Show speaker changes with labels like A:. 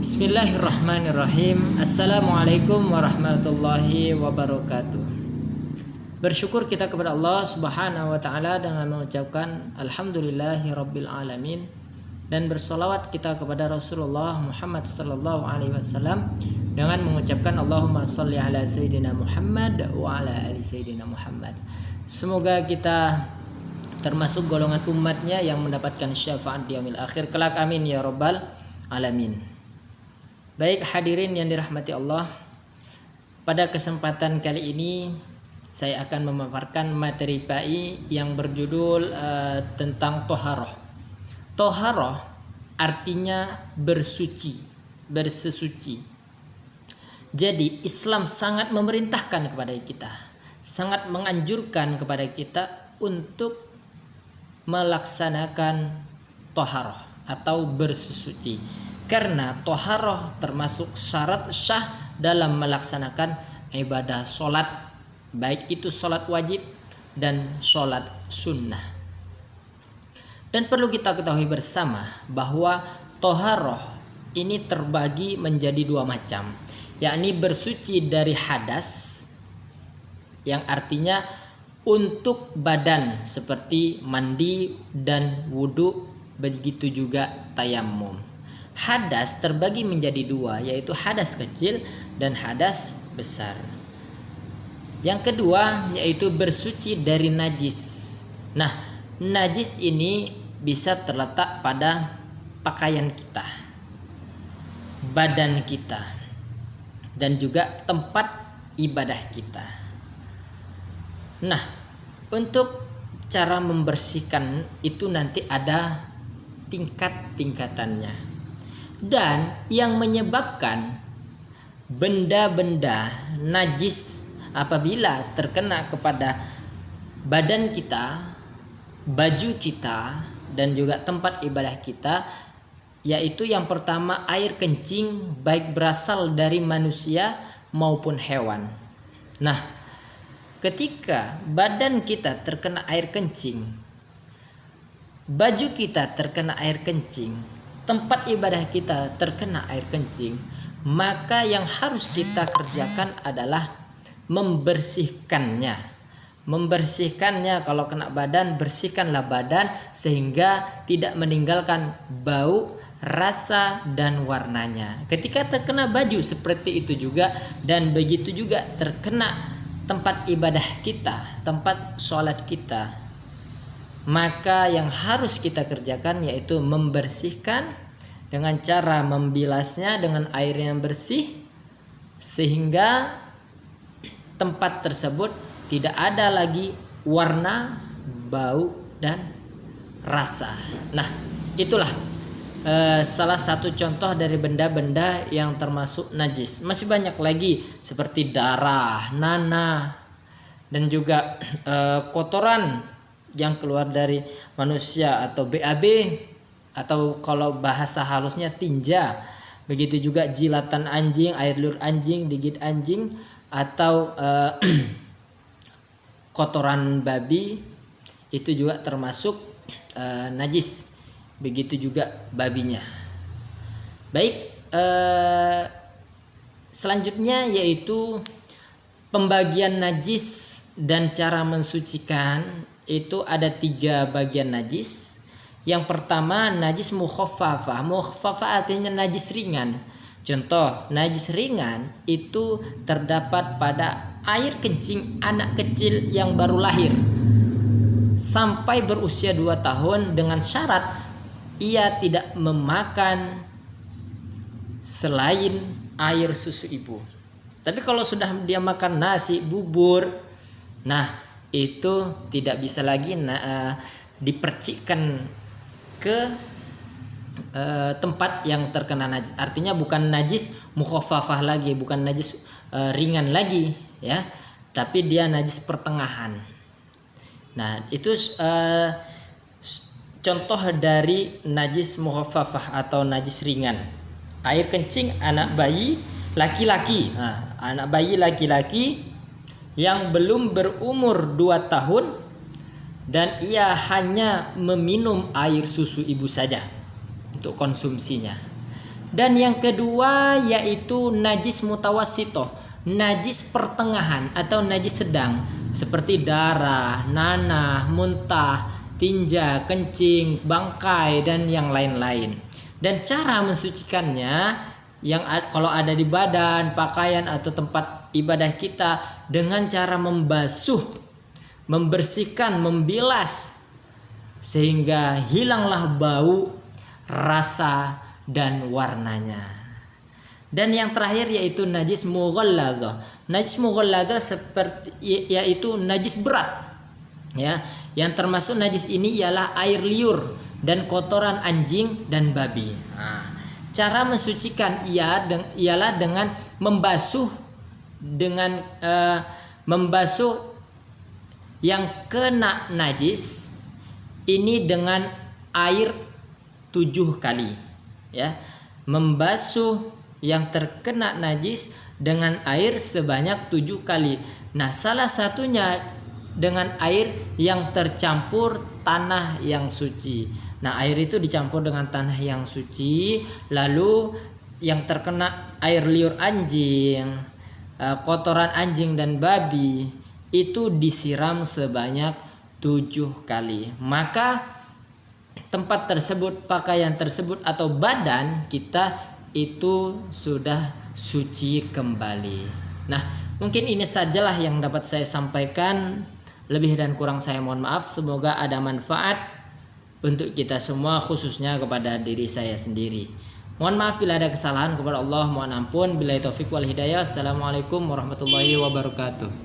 A: Bismillahirrahmanirrahim. Assalamualaikum warahmatullahi wabarakatuh. Bersyukur kita kepada Allah Subhanahu wa taala dengan mengucapkan alhamdulillahirabbil alamin, dan bersolawat kita kepada Rasulullah Muhammad sallallahu alaihi wasallam dengan mengucapkan Allahumma shalli ala sayyidina Muhammad wa ala ali sayyidina Muhammad. Semoga kita termasuk golongan umatnya yang mendapatkan syafaat di yaumil akhir kelak, amin ya rabbal alamin. Baik hadirin yang dirahmati Allah, pada kesempatan kali ini saya akan memaparkan materi PAI yang berjudul tentang toharoh. Toharoh artinya bersuci, bersesuci. Jadi Islam sangat memerintahkan kepada kita, sangat menganjurkan kepada kita untuk melaksanakan toharoh atau bersesuci. Karena toharoh termasuk syarat syah dalam melaksanakan ibadah sholat, baik itu sholat wajib dan sholat sunnah. Dan perlu kita ketahui bersama bahwa toharoh ini terbagi menjadi dua macam, yakni bersuci dari hadas, yang artinya untuk badan seperti mandi dan wudhu, begitu juga tayamum. Hadas terbagi menjadi dua, yaitu hadas kecil dan hadas besar. Yang kedua yaitu bersuci dari najis. Nah, najis ini bisa terletak pada pakaian kita, badan kita, dan juga tempat ibadah kita. Nah, untuk cara membersihkan itu nanti ada tingkat-tingkatannya. Dan yang menyebabkan benda-benda najis apabila terkena kepada badan kita, baju kita, dan juga tempat ibadah kita, yaitu yang pertama air kencing, baik berasal dari manusia maupun hewan. Nah, ketika badan kita terkena air kencing, baju kita terkena air kencing, tempat ibadah kita terkena air kencing, maka yang harus kita kerjakan adalah membersihkannya. Membersihkannya, kalau kena badan, bersihkanlah badan sehingga tidak meninggalkan bau, rasa, dan warnanya. Ketika terkena baju seperti itu juga, dan begitu juga terkena tempat ibadah kita, tempat sholat kita, maka yang harus kita kerjakan yaitu membersihkan dengan cara membilasnya dengan air yang bersih, sehingga tempat tersebut tidak ada lagi warna, bau, dan rasa. Nah, itulah salah satu contoh dari benda-benda yang termasuk najis. Masih banyak lagi seperti darah, nanah, dan juga kotoran yang keluar dari manusia atau BAB, atau kalau bahasa halusnya tinja. Begitu juga jilatan anjing, air liur anjing, digigit anjing, atau kotoran babi, itu juga termasuk najis. Begitu juga babinya. Baik, selanjutnya yaitu pembagian najis dan cara mensucikan. Itu ada 3 bagian najis. Yang pertama najis mukhaffafah. Mukhaffafah artinya najis ringan. Contoh, najis ringan itu terdapat pada air kencing anak kecil yang baru lahir sampai berusia 2 tahun, dengan syarat ia tidak memakan selain air susu ibu. Tapi kalau sudah dia makan nasi, bubur, nah itu tidak bisa lagi dipercikkan ke tempat yang terkena najis. Artinya bukan najis mukhaffafah lagi, bukan najis ringan lagi, ya, tapi dia najis pertengahan. Nah, itu contoh dari najis mukhaffafah atau najis ringan. Air kencing anak bayi laki-laki. Nah, anak bayi laki-laki yang belum berumur 2 tahun dan ia hanya meminum air susu ibu saja untuk konsumsinya. Dan yang kedua yaitu najis mutawassitoh, najis pertengahan atau najis sedang, seperti darah, nanah, muntah, tinja, kencing, bangkai, dan yang lain-lain. Dan cara mensucikannya yang kalau ada di badan, pakaian atau tempat ibadah kita, dengan cara membasuh, membersihkan, membilas, sehingga hilanglah bau, rasa, dan warnanya. Dan yang terakhir yaitu najis mughalladhah. Najis mughalladhah seperti yaitu najis berat. Ya, yang termasuk najis ini ialah air liur dan kotoran anjing dan babi. Nah, cara mensucikan ialah dengan membasuh yang kena najis ini dengan air 7 kali, ya. Membasuh yang terkena najis dengan air sebanyak 7 kali. Nah, salah satunya dengan air yang tercampur tanah yang suci. Nah, air itu dicampur dengan tanah yang suci, lalu yang terkena air liur anjing, kotoran anjing dan babi itu disiram sebanyak 7 kali. Maka tempat tersebut, pakaian tersebut atau badan kita itu sudah suci kembali. Nah, mungkin ini sajalah yang dapat saya sampaikan. Lebih dan kurang saya mohon maaf. Semoga ada manfaat untuk kita semua, khususnya kepada diri saya sendiri. Mohon maaf bila ada kesalahan, kepada Allah mohon ampun. Billahi taufik wal hidayah. Assalamualaikum warahmatullahi wabarakatuh.